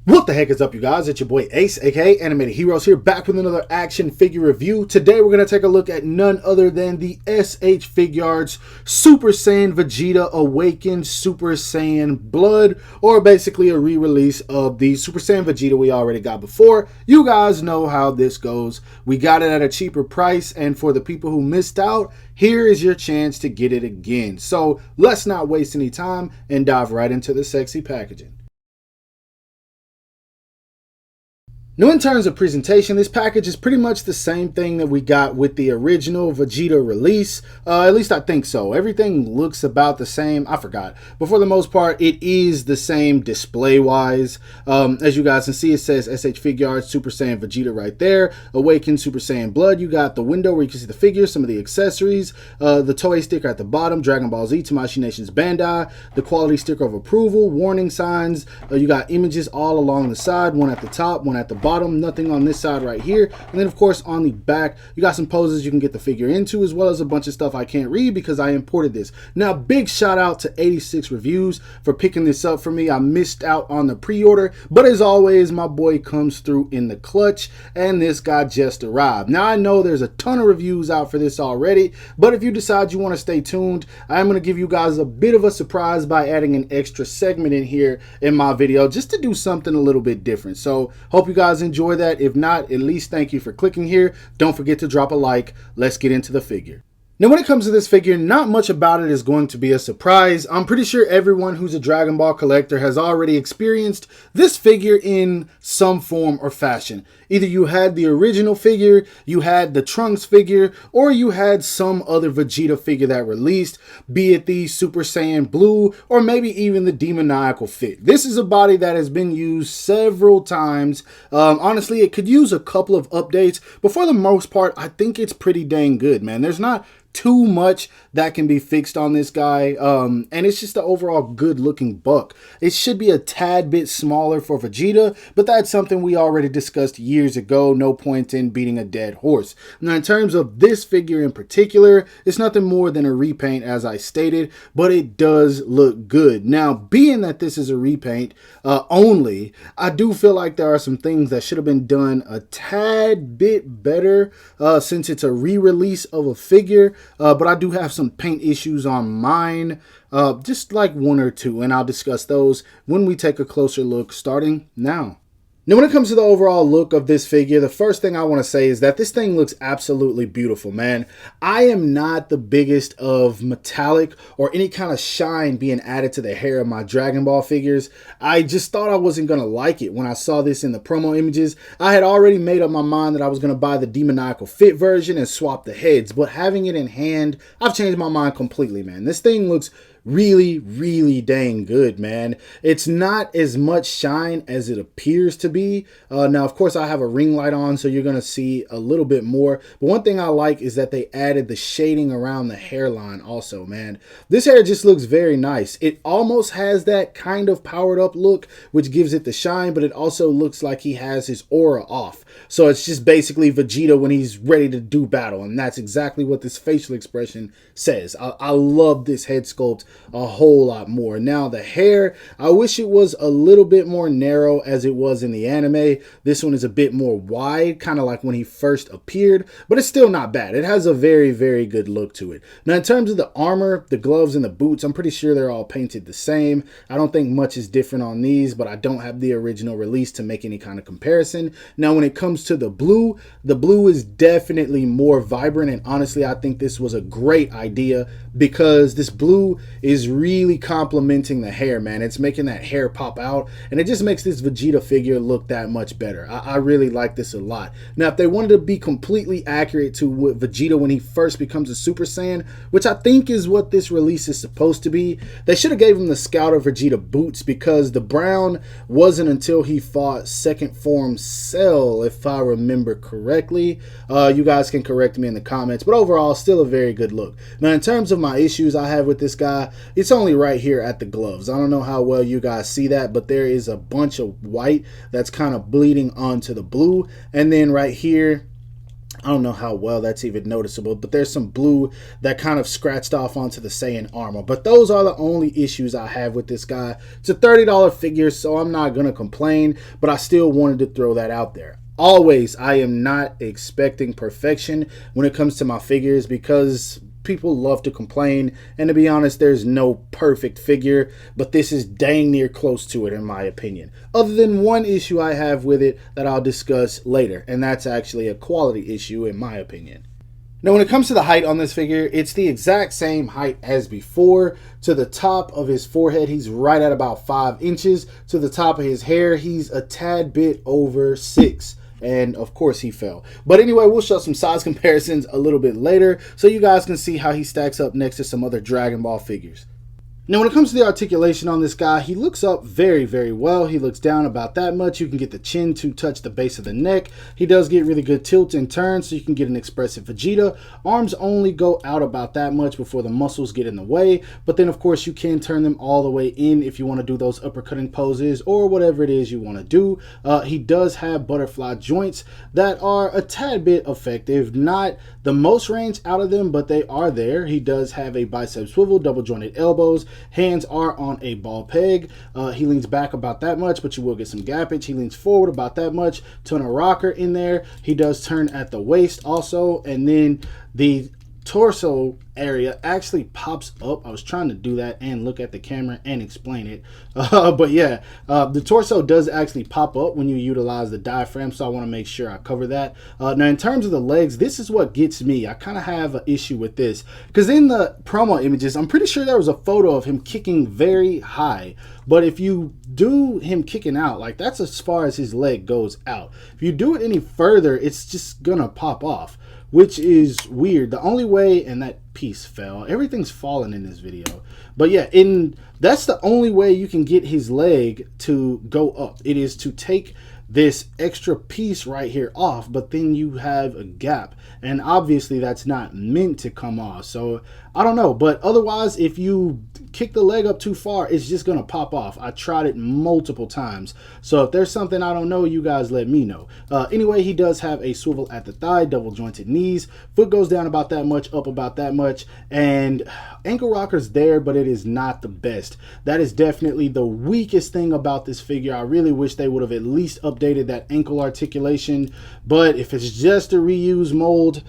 What the heck is up, you guys? It's your boy Ace, aka Animated Heroes, here back with another action figure review. Today we're going to take a look at none other than the SH Figuarts Super Saiyan Vegeta Awakened Super Saiyan Blood, or basically a re-release of the Super Saiyan Vegeta we already got before. You guys know how this goes. We got it at a cheaper price, and for the people who missed out, here is your chance to get it again. So let's not waste any time and dive right into the sexy packaging. Now, in terms of presentation, this package is pretty much the same thing that we got with the original Vegeta release. At least I think so. Everything looks about the same. I forgot. But for the most part, it is the same display-wise. As you guys can see, it says SH Figuarts Super Saiyan Vegeta right there. Awakened Super Saiyan Blood. You got the window where you can see the figures, some of the accessories. The toy sticker at the bottom. Dragon Ball Z, Tamashii Nation's Bandai. The quality sticker of approval. Warning signs. You got images all along the side. One at the top, one at the bottom, nothing on this side right here. And then of course on the back you got some poses you can get the figure into, as well as a bunch of stuff I can't read because I imported this. Now, big shout out to 86 Reviews for picking this up for me. I missed out on the pre-order, but as always my boy comes through in the clutch, and this guy just arrived. Now, I know there's a ton of reviews out for this already, but if you decide you want to stay tuned, I'm going to give you guys a bit of a surprise by adding an extra segment in here in my video just to do something a little bit different. So hope you guys enjoy that. If not, at least thank you for clicking here. Don't forget to drop a like. Let's get into the figure. Now, when it comes to this figure, not much about it is going to be a surprise. I'm pretty sure everyone who's a Dragon Ball collector has already experienced this figure in some form or fashion. Either you had the original figure, you had the Trunks figure, or you had some other Vegeta figure that released, be it the Super Saiyan Blue, or maybe even the Demoniacal Fit. This is a body that has been used several times. Honestly, it could use a couple of updates, but for the most part, I think it's pretty dang good, man. There's not too much that can be fixed on this guy, and it's just the overall good looking buck. It should be a tad bit smaller for Vegeta, but that's something we already discussed years ago. No point in beating a dead horse. Now, in terms of this figure in particular, it's nothing more than a repaint, as I stated, but it does look good. Now, being that this is a repaint only, I do feel like there are some things that should have been done a tad bit better since it's a re-release of a figure. But I do have some paint issues on mine, just like one or two, and I'll discuss those when we take a closer look starting now. Now, when it comes to the overall look of this figure, the first thing I want to say is that this thing looks absolutely beautiful, man. I am not the biggest of metallic or any kind of shine being added to the hair of my Dragon Ball figures. I just thought I wasn't going to like it when I saw this in the promo images. I had already made up my mind that I was going to buy the Demoniacal Fit version and swap the heads, but having it in hand, I've changed my mind completely, man. This thing looks really dang good, man. It's not as much shine as it appears to be. Now, of course, I have a ring light on, so you're going to see a little bit more. But one thing I like is that they added the shading around the hairline also, man. This hair just looks very nice. It almost has that kind of powered up look, which gives it the shine, but it also looks like he has his aura off. So it's just basically Vegeta when he's ready to do battle, and that's exactly what this facial expression says. I love this head sculpt a whole lot more. Now, the hair, I wish it was a little bit more narrow as it was in the anime. This one is a bit more wide, kind of like when he first appeared, but it's still not bad. It has a very good look to it. Now, in terms of the armor, the gloves, and the boots, I'm pretty sure they're all painted the same. I don't think much is different on these, but I don't have the original release to make any kind of comparison. Now, when it comes to the blue is definitely more vibrant, and honestly, I think this was a great idea because this blue is really complementing the hair, man. It's making that hair pop out, and it just makes this Vegeta figure look that much better. I really like this a lot. Now, if they wanted to be completely accurate to what Vegeta when he first becomes a Super Saiyan, which I think is what this release is supposed to be, they should have gave him the Scouter Vegeta boots, because the brown wasn't until he fought Second Form Cell, if I remember correctly. You guys can correct me in the comments, but overall, still a very good look. Now, in terms of my issues I have with this guy, it's only right here at the gloves. I don't know how well you guys see that, but there is a bunch of white that's kind of bleeding onto the blue, and then right here I don't know how well that's even noticeable, but there's some blue that kind of scratched off onto the Saiyan armor. But those are the only issues I have with this guy. It's a $30 figure, so I'm not going to complain, but I still wanted to throw that out there. Always, I am not expecting perfection when it comes to my figures because people love to complain, and to be honest, there's no perfect figure, but this is dang near close to it in my opinion, other than one issue I have with it that I'll discuss later, and that's actually a quality issue in my opinion. Now, when it comes to the height on this figure, it's the exact same height as before. To the top of his forehead, he's right at about 5 inches. To the top of his hair, he's a tad bit over 6. And of course he fell. But anyway, we'll show some size comparisons a little bit later so you guys can see how he stacks up next to some other Dragon Ball figures. Now, when it comes to the articulation on this guy, he looks up very, very well. He looks down about that much. You can get the chin to touch the base of the neck. He does get really good tilt and turn, so you can get an expressive Vegeta. Arms only go out about that much before the muscles get in the way. But then, of course, you can turn them all the way in if you want to do those uppercutting poses or whatever it is you want to do. He does have butterfly joints that are a tad bit effective. Not the most range out of them, but they are there. He does have a bicep swivel, double jointed elbows. Hands are on a ball peg. He leans back about that much, but you will get some gappage. He leans forward about that much. Ton of rocker in there. He does turn at the waist also. And then the torso area actually pops up. I was trying to do that and look at the camera and explain it. But yeah, the torso does actually pop up when you utilize the diaphragm, so I want to make sure I cover that. Now, in terms of the legs, this is what gets me. I kind of have an issue with this because in the promo images, I'm pretty sure there was a photo of him kicking very high. But if you do him kicking out, like that's as far as his leg goes out. If you do it any further, it's just gonna pop off, which is weird. The only way, and that piece fell, everything's falling in this video, but yeah, that's the only way you can get his leg to go up. It is to take this extra piece right here off, but then you have a gap, and obviously that's not meant to come off. So I don't know, but otherwise, if you kick the leg up too far, it's just gonna pop off. I tried it multiple times, so if there's something I don't know, you guys let me know. Anyway, he does have a swivel at the thigh, double jointed knees, foot goes down about that much, up about that much, and ankle rocker's there, but it is not the best. That is definitely the weakest thing about this figure. I really wish they would have at least updated that ankle articulation, but if it's just a reuse mold,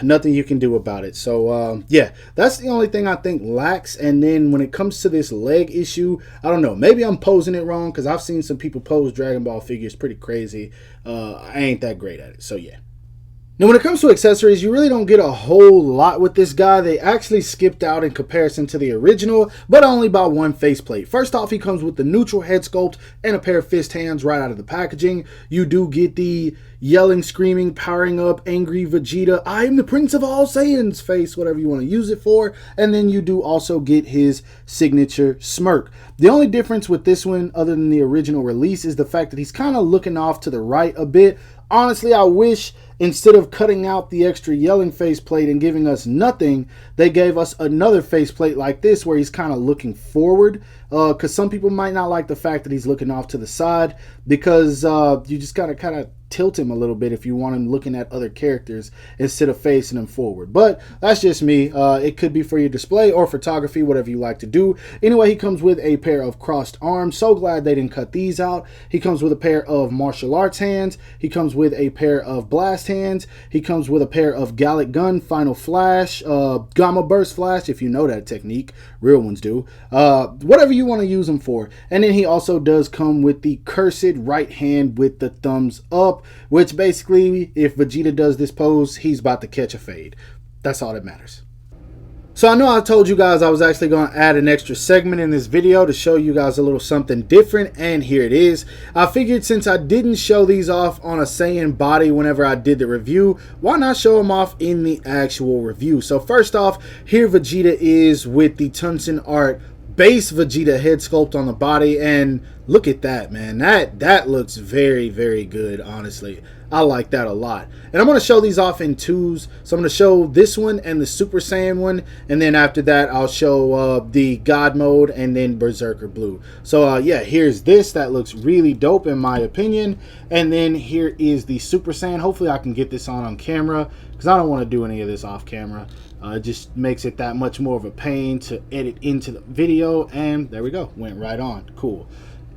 nothing you can do about it. So yeah, that's the only thing I think lacks. And then when it comes to this leg issue, I don't know, maybe I'm posing it wrong because I've seen some people pose Dragon Ball figures pretty crazy. I ain't that great at it, so yeah. Now, when it comes to accessories, you really don't get a whole lot with this guy. They actually skipped out in comparison to the original, but only by one faceplate. First off, he comes with the neutral head sculpt and a pair of fist hands right out of the packaging. You do get the yelling, screaming, powering up, angry Vegeta, I am the Prince of all Saiyans face, whatever you want to use it for. And then you do also get his signature smirk. The only difference with this one, other than the original release, is the fact that he's kind of looking off to the right a bit. Honestly, I wish instead of cutting out the extra yelling faceplate and giving us nothing, they gave us another faceplate like this where he's kind of looking forward. Because some people might not like the fact that he's looking off to the side, because you just gotta kind of tilt him a little bit if you want him looking at other characters instead of facing him forward. But that's just me. It could be for your display or photography, whatever you like to do. Anyway, he comes with a pair of crossed arms. So glad they didn't cut these out. He comes with a pair of martial arts hands. He comes with a pair of blast hands. He comes with a pair of Gallic Gun, Final Flash, Gamma Burst Flash, if you know that technique. Real ones do. Whatever you want to use them for. And then he also does come with the cursed right hand with the thumbs up, which basically, if Vegeta does this pose, he's about to catch a fade. That's all that matters. So I know I told you guys I was actually going to add an extra segment in this video to show you guys a little something different, and here it is. I figured since I didn't show these off on a Saiyan body whenever I did the review, why not show them off in the actual review? So first off, here Vegeta is with the Tunsin Art base Vegeta head sculpt on the body, and look at that, man. That looks very, very good, honestly. I like that a lot. And I'm going to show these off in twos. So I'm going to show this one and the Super Saiyan one, and then after that I'll show the God mode and then Berserker Blue. So yeah, here's this. That looks really dope in my opinion. And then here is the Super Saiyan. Hopefully I can get this on camera, because I don't want to do any of this off camera. It just makes it that much more of a pain to edit into the video. And there we go, went right on. Cool.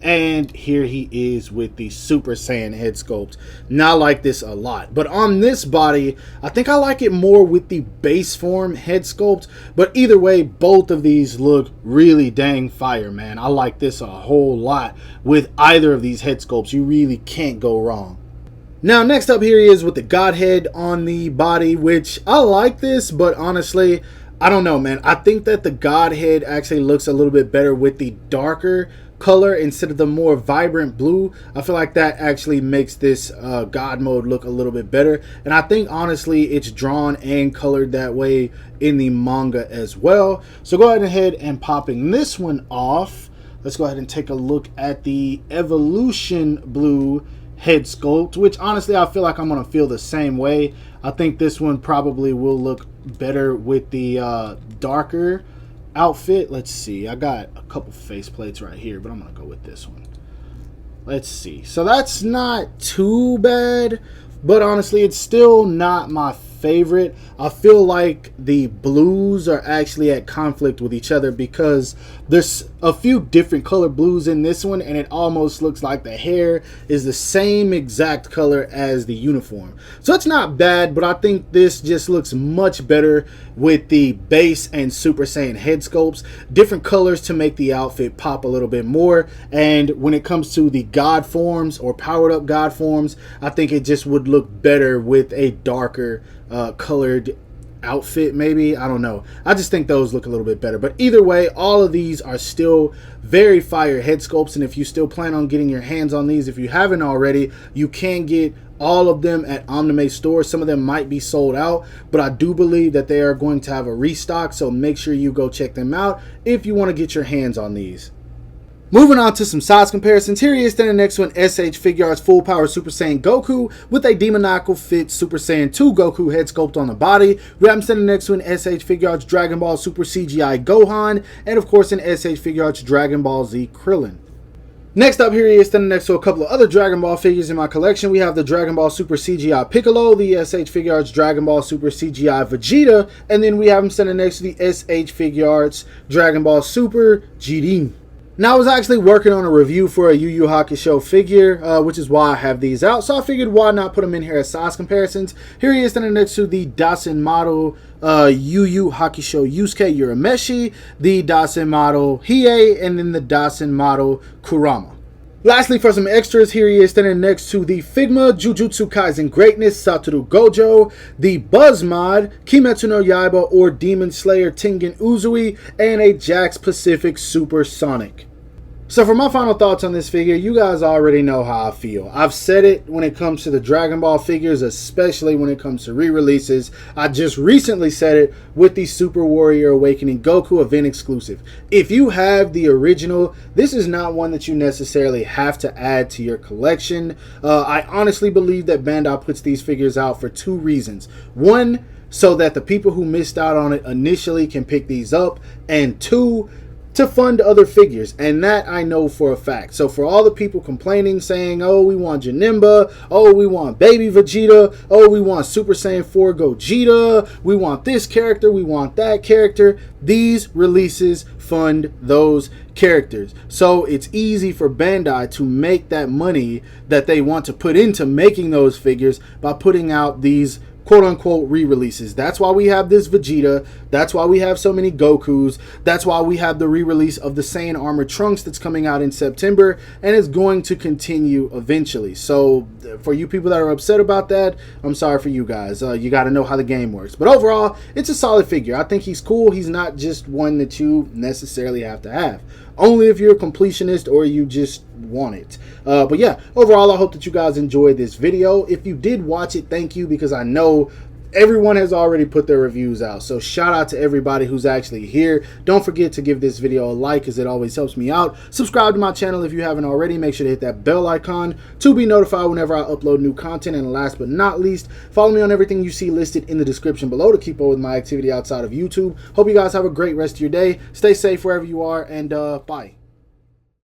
And here he is with the Super Saiyan head sculpt. Now I like this a lot, but on this body I think I like it more with the base form head sculpt. But either way, both of these look really dang fire, man. I like this a whole lot with either of these head sculpts. You really can't go wrong. Now next up, here he is with the God head on the body, which I like this, but honestly I don't know, man. I think that the God head actually looks a little bit better with the darker color instead of the more vibrant blue. I feel like that actually makes this God mode look a little bit better, and I think honestly it's drawn and colored that way in the manga as well. So go ahead and popping this one off. Let's go ahead and take a look at the Evolution Blue head sculpt, which honestly I feel like I'm gonna feel the same way. I think this one probably will look better with the darker outfit. Let's see, I got a couple face plates right here, but I'm gonna go with this one. Let's see, so that's not too bad, but honestly it's still not my favorite. I feel like the blues are actually at conflict with each other, because there's a few different color blues in this one, and it almost looks like the hair is the same exact color as the uniform. So it's not bad, but I think this just looks much better with the base and Super Saiyan head sculpts. Different colors to make the outfit pop a little bit more. And when it comes to the God forms or powered up God forms, I think it just would look better with a darker colored outfit, maybe. I don't know. I just think those look a little bit better. But either way, all of these are still very fire head sculpts, and if you still plan on getting your hands on these, if you haven't already, you can get all of them at Omnime stores. Some of them might be sold out, but I do believe that they are going to have a restock, so make sure you go check them out if you want to get your hands on these. Moving on to some size comparisons, here he is standing next to an SH Figuarts Full Power Super Saiyan Goku with a Demoniacal Fit Super Saiyan 2 Goku head sculpt on the body. We have him standing next to an SH Figuarts Dragon Ball Super CGI Gohan, and of course an SH Figuarts Dragon Ball Z Krillin. Next up, here he is standing next to a couple of other Dragon Ball figures in my collection. We have the Dragon Ball Super CGI Piccolo, the SH Figuarts Dragon Ball Super CGI Vegeta, and then we have him standing next to the SH Figuarts Dragon Ball Super Jiren. Now, I was actually working on a review for a Yu Yu Hakusho figure, which is why I have these out. So I figured why not put them in here as size comparisons. Here he is standing next to the Dasen model Yu Yu Hakusho Yusuke Urameshi, the Dasen model Hiei, and then the Dasen model Kurama. Lastly, for some extras, here he is standing next to the Figma Jujutsu Kaisen Greatness Satoru Gojo, the Buzz mod Kimetsu no Yaiba or Demon Slayer Tengen Uzui, and a Jax Pacific Super Sonic. So for my final thoughts on this figure, you guys already know how I feel. I've said it when it comes to the Dragon Ball figures, especially when it comes to re-releases. I just recently said it with the Super Warrior Awakening Goku event exclusive. If you have the original, this is not one that you necessarily have to add to your collection. I honestly believe that Bandai puts these figures out for two reasons. One, so that the people who missed out on it initially can pick these up, and two, to fund other figures, and that I know for a fact. So for all the people complaining, saying, oh, we want Janemba, oh, we want Baby Vegeta, oh, we want Super Saiyan 4 Gogeta, we want this character, we want that character, these releases fund those characters. So it's easy for Bandai to make that money that they want to put into making those figures by putting out these quote-unquote re-releases. That's why we have this Vegeta. That's why we have so many Gokus. That's why we have the re-release of the Saiyan Armored Trunks that's coming out in September and is going to continue eventually. So for you people that are upset about that, I'm sorry for you guys. You got to know how the game works. But overall, it's a solid figure. I think he's cool. He's not just one that you necessarily have to have. Only if you're a completionist or you just want it. But yeah, overall, I hope that you guys enjoyed this video. If you did watch it, thank you, because I know everyone has already put their reviews out. So shout out to everybody who's actually here. Don't forget to give this video a like, as it always helps me out. Subscribe to my channel if you haven't already. Make sure to hit that bell icon to be notified whenever I upload new content. And last but not least, follow me on everything you see listed in the description below to keep up with my activity outside of YouTube. Hope you guys have a great rest of your day. Stay safe wherever you are, and bye.